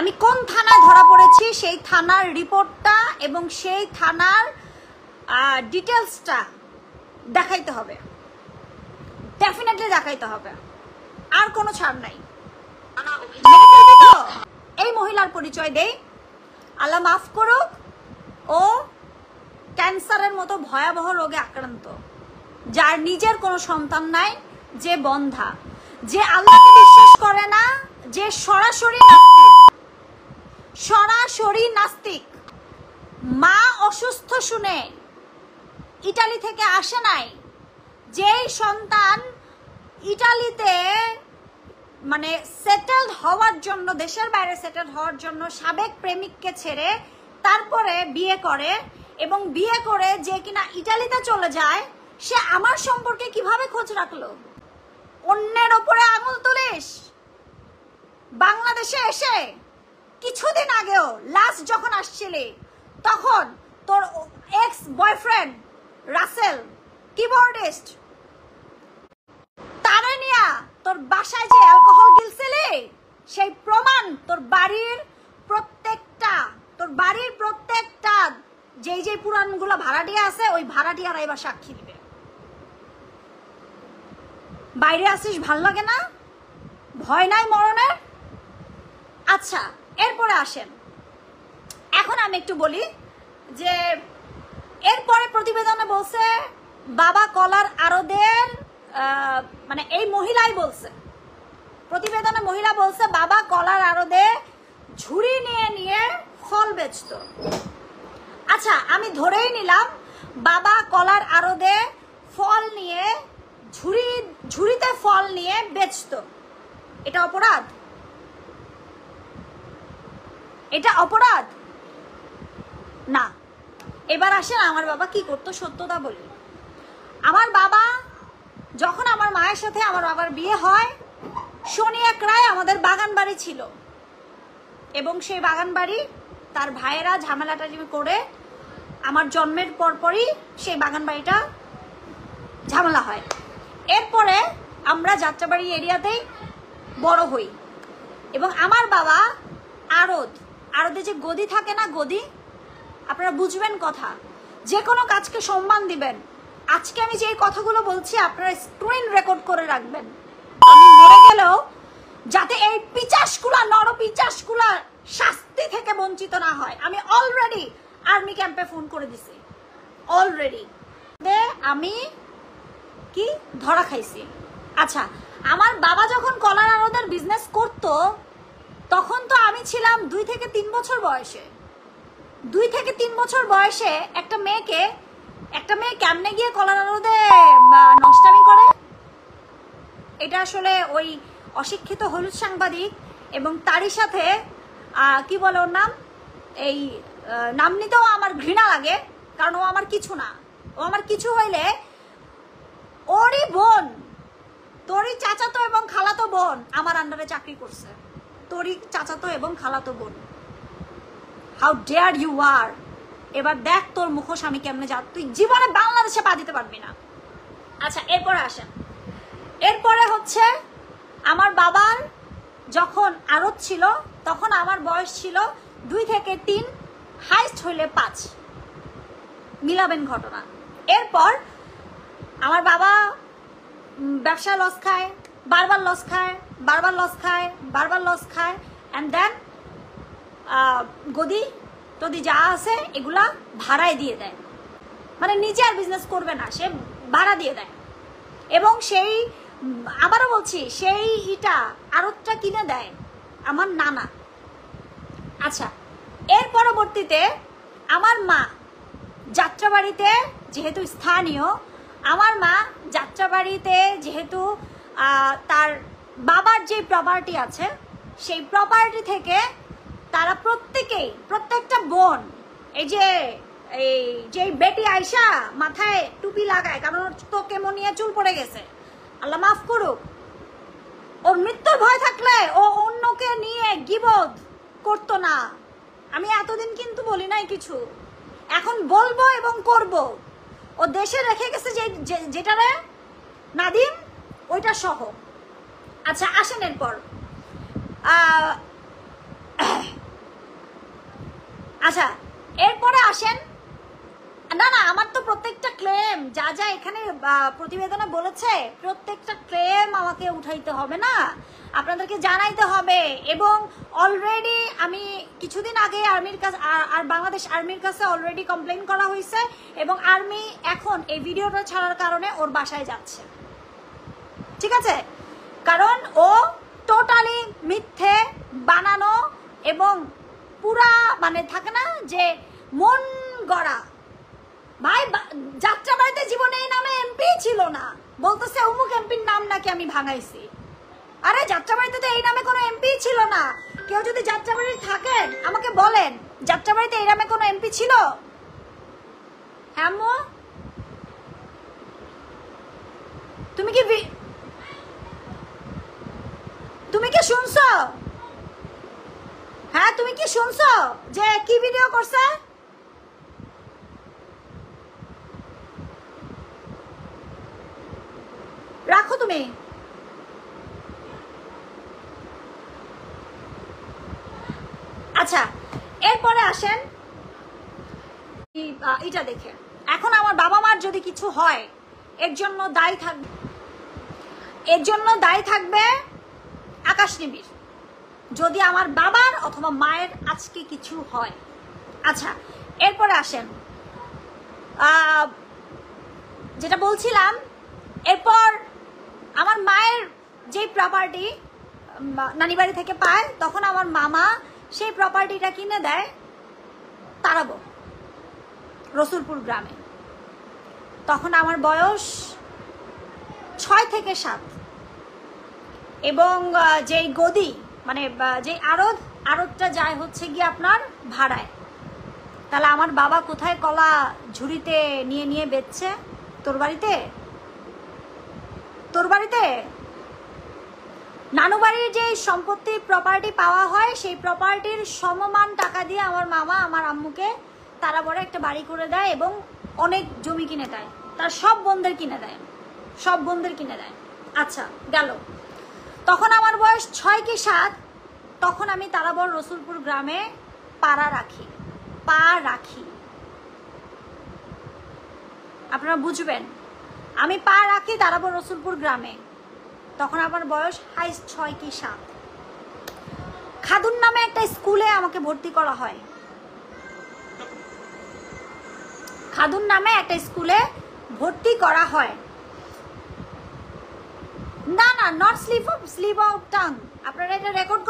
আমি কোন থানায় ধরা পড়েছি সেই থানার রিপোর্টটা এবং সেই থানার ডিটেলসটা দেখাইতে হবে, ডেফিনেটলি দেখাইতে হবে, আর কোনো ছাড় নাই। এই মহিলার পরিচয় দেই, আল্লাহ মাফ করুক, ও ক্যান্সারের মতো ভয়াবহ রোগে আক্রান্ত, যার নিজের কোনো সন্তান নাই, যে বন্ধা, যে আল্লাহকে বিশ্বাস করে না, যে সরাসরি নাস্তিক। মা অসুস্থ শুনে ইটালি থেকে আসে নাই, যেই সন্তান ইটালিতে মানে সেটেলড হওয়ার জন্য, দেশের বাইরে সেটেলড হওয়ার জন্য সাবেক প্রেমিককে ছেড়ে তারপরে বিয়ে করে, এবং বিয়ে করে যে কিনা ইটালিতে চলে যায়, সে আমার সম্পর্কে কিভাবে খোঁজ রাখলো? অন্যের ওপরে আঙুল তুলিস? বাংলাদেশে এসে কিছুদিন আগেও লাস্ট যখন আসছিলি, তখন তোর এক্স বয়ফ্রেন্ড রাসেল কিবোর্ডিস্ট, তারে নিয়া তোর বাসায় যে অ্যালকোহল গিলছিলি, সেই প্রমাণ তোর বাড়ির প্রত্যেকটা যেই পুরানগুলো ভাড়াটিয়া আছে, ওই ভাড়াটিয়ারা এবার সাক্ষী দিবে। বাইরে আসিস, ভাল লাগে না? ভয় নাই মরণের? আচ্ছা, এরপরে আসেন, এখন আমি একটু বলি যে এরপরে প্রতিবেদনে বলছে বাবা কলার আড়তের, মানে এই মহিলাই বলছে, প্রতিবেদনে মহিলা বলছে বাবা কলার আড়তে ঝুড়ি নিয়ে নিয়ে ফল বেচতো। আচ্ছা, আমি ধরেই নিলাম বাবা কলার আড়তে ফল নিয়ে ঝুড়িতে ফল নিয়ে বেচতো, এটা অপরাধ? এটা অপরাধ না। এবার আসেন আমার বাবা কি করতো, সত্যতা বলি। আমার বাবা যখন আমার মায়ের সাথে আমার বাবার বিয়ে হয়, শনি একরায় আমাদের বাগান বাড়ি ছিল, এবং সেই বাগান বাড়ি তার ভাইয়েরা ঝামেলাটাজি করে আমার জন্মের পরপরই সেই বাগান বাড়িটা ঝামেলা হয়। এরপরে আমরা যাত্রাবাড়ি এরিয়াতেই বড় হই, এবং আমার বাবা আড়তে যে গদি থাকে না, গদি, আপনারা বুঝবেন কথা, যে কোনো কাজকে সম্মান দিবেন। আজকে আমি যে কথাগুলো বলছি আপনারা স্ক্রিন রেকর্ড করে রাখবেন, আমি মরে গেলেও যাতে এই পিচাসগুলা, নরপিচাসগুলা শাস্তি থেকে বঞ্চিত না হয়। আমি অলরেডি আর্মি ক্যাম্পে ফোন করে দিছি, অলরেডি আমি কি ধরা খাইছি। আচ্ছা, আমার বাবা যখন কলার আড়তের বিজনেস করতো, তখন তো আমি ছিলাম 2 থেকে 3 বছর বয়সে। 2 থেকে 3 বছর বয়সে একটা মেয়ে কেমনে গিয়ে কলার আড়তে নষ্টামি করে? এটা আসলে ওই অশিক্ষিত হলুদ সাংবাদিক, এবং তারই সাথে কি বলে ওর নাম, এই নাম নিতেও আমার ঘৃণা লাগে, কারণ ও আমার কিছু না। ও আমার কিছু হইলে ওরই বোন, তোরই চাচাতো এবং খালাতো বোন আমার আন্ডারে চাকরি করছে, তোরই চাচাতো এবং খালাতো বোন। How dare you are! এবার দেখ তোর মুখোশ আমি কেমনে যা, তুই জীবনে বাংলাদেশে পা দিতে পারবি না। আচ্ছা, এরপরে আসেন। এরপরে হচ্ছে আমার বাবার যখন আড়ত ছিল, তখন আমার বয়স ছিল 2 থেকে 3, হাইস্ট হইলে 5, মিলাবেন ঘটনা। এরপর আমার বাবা ব্যবসা লস খায়, বারবার লস খায়, বারবার লস খায়, বারবার লস খায়, অ্যান্ড দেন গদি টদি যা আছে এগুলা ভাড়ায় দিয়ে দেয়, মানে নিজে আর বিজনেস করবে না, সে ভাড়া দিয়ে দেয়। এবং সেই, আবারও বলছি, সেই ইটা আড়তটা কিনে দেয় আমার নানা। আচ্ছা, এর পরবর্তীতে আমার মা যাত্রাবাড়িতে যেহেতু স্থানীয়, আমার মা যাত্রাবাড়িতে যেহেতু তার বাবার যে প্রপার্টি আছে, সেই প্রপার্টি থেকে তারা প্রত্যেকটা বোন, এই যে বেটি আয়শা মাথায় টুপি লাগায়, কারণ তো কেমনিয়া চুল পড়ে গেছে, আল্লাহ মাফ করুক, ওর মৃত্যুর ভয় থাকলে ও অন্যকে নিয়ে গিবত করতো না। আমি এতদিন কিন্তু বলি নাই কিছু, এখন বলবো এবং করব। ও দেশে রেখে গেছে যেটারে নাদিম, ওইটা সহ। আচ্ছা, আসেন এরপর আচ্ছা এরপরে আসেন, না না আমার তো প্রত্যেকটা ক্লেম যা যা এখানে প্রতিবেদনে বলেছে প্রত্যেকটা ক্লেম আমাকে উঠাইতে হবে না, আপনাদেরকে জানাইতে হবে। এবং অলরেডি আমি কিছুদিন আগে আর্মির কাছে আর বাংলাদেশ আর্মির কাছে অলরেডি কমপ্লেন করা হয়েছে এবং আর্মি এখন এই ভিডিওটা ছাড়ার কারণে ওর বাসায় যাচ্ছে, ঠিক আছে? কারণ ও টোটালি মিথ্যে বানানো এবং পুরা মানে থাকে না যে মন গড়া। ভাই যাত্রাবাড়িতে জীবনে এই নামে এমপি ছিল না, বলতেছে অমুক এমপির নাম নাকি আমি ভাঙাইছি। আরে যাত্রাবাড়িতে তো এই নামে কোনো এমপি ছিল না। কেউ যদি যাত্রাবাড়ি থাকেন আমাকে বলেন, যাত্রাবাড়িতে এই নামে কোনো এমপি ছিল? হ্যাঁ তুমি কি শুনছো? হ্যাঁ তুমি কি শুনছো যে কি ভিডিও করছে? রাখো তুমি। আচ্ছা এরপরে আসেন এটা দেখে, এখন আমার বাবা মার যদি কিছু হয় এর জন্য দায়ী থাকবে আকাশ নিবিড়, যদি আমার বাবার অথবা মায়ের আজকে কিছু হয়। আচ্ছা এরপরে আসেন যেটা বলছিলাম, এরপর আমার মায়ের যে প্রপার্টি নানি বাড়ি থেকে পায় তখন আমার মামা সেই প্রপার্টিটা কিনে দেয় তারাবো রসুলপুর গ্রামে। তখন আমার বয়স 6 থেকে 7 এবং যেই গদি মানে যে আড়তটা যায় হচ্ছে গিয়ে আপনার ভাড়ায়। তাহলে আমার বাবা কোথায় কলা ঝুড়িতে নিয়ে বেচছে? তোর বাড়িতে নানু বাড়ির যে সম্পত্তি প্রপার্টি পাওয়া হয় সেই প্রপার্টির সমমান টাকা দিয়ে আমার মামা আমার আম্মুকে তারা বড় একটা বাড়ি করে দেয় এবং অনেক জমি কিনে দেয়, তার সব বোনদের কিনে দেয়। আচ্ছা গেল, তখন আমার বয়স 6 কি 7, তখন আমি তারাবড় রসুলপুর গ্রামে পা রাখি। আপনারা বুঝবেন, আমি পা রাখি তারাবড় রসুলপুর গ্রামে, তখন আমার বয়স হাইস্ট 6 কি 7। খাদুন নামে একটা স্কুলে আমাকে ভর্তি করা হয়, না না নট স্লিপ অফ টাং। আপনারা এটা রেকর্ড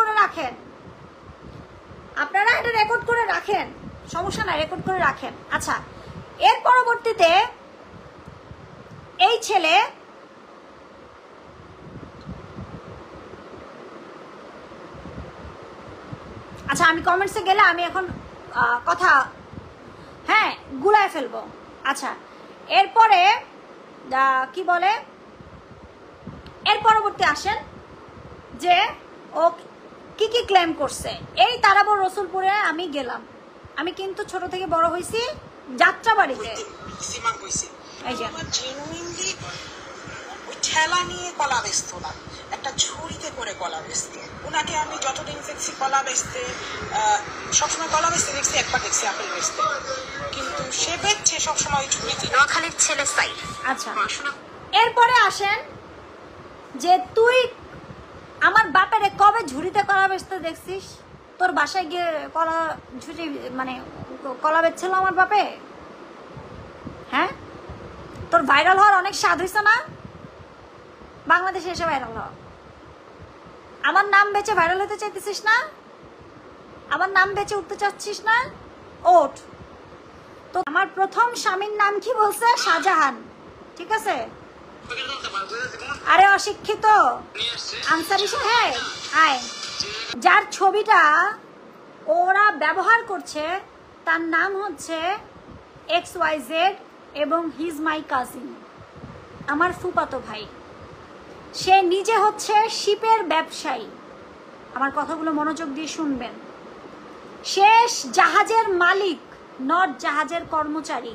করে রাখেন, সমস্যা না, রেকর্ড করে রাখেন। আচ্ছা এর পরবর্তীতে এই ছেলে আচ্ছা আমি কমেন্টসে গেলে আমি এখন কথা গুলায় ফেলবো। আচ্ছা এরপরে কি বলে, এর পরবর্তী আসেন যে ও কি ক্লেম করছে। এই তারাবড় রসুলপুরে আমি গেলাম, আমি কিন্তু ছোট থেকে বড় হয়েছি যাত্রাবাড়িতে। এই যে ঠেলা নিয়ে কলা বেচত না, একটা ঝুড়িতে করে কলা বেচত। ওনাকে আমি যতদিন দেখছি কলা বেচতে, সবসময় কলা বেচতে দেখছি, একবার দেখছি আপেল বেচতে, কিন্তু সে বেচছে সবসময় ঝুড়িতে। নোয়াখালীর ছেলে চাই। আচ্ছা এরপরে আসেন যে তুই আমার বাপের কবে ঝুড়িতে কলা বেচতে দেখছিস? তোর বাসায় গিয়ে কলা ঝুড়ি মানে কলা বেচছিল আমার বাপে? হ্যাঁ তোর ভাইরাল হওয়ার অনেক স্বাদ হয়েছে না? বাংলাদেশে এসে ভাইরাল হওয়া, আমার নাম বেচে ভাইরাল হতে চাইতেছিস না? আমার নাম বেচে উঠতে চাচ্ছিস না? ওঠ। তো আমার প্রথম স্বামীর নাম কি বলছে? শাহজাহান, ঠিক আছে? আরে অশিক্ষিত আনসারি সাহেব আয়, যার ছবিটা ওরা ব্যবহার করছে তার নাম হচ্ছে XYZ এবং হিজ মাই কাজিন, আমার ফুফাতো ভাই। সে নিজে হচ্ছে শিপের ব্যবসায়ী। আমার কথাগুলো মনোযোগ দিয়ে শুনবেন। সে জাহাজের মালিক, নট জাহাজের কর্মচারী,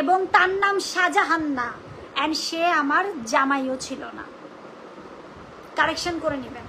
এবং তার নাম শাহজাহান না, অ্যান্ড সে আমার জামাইও ছিল না। কারেকশন করে নেবেন।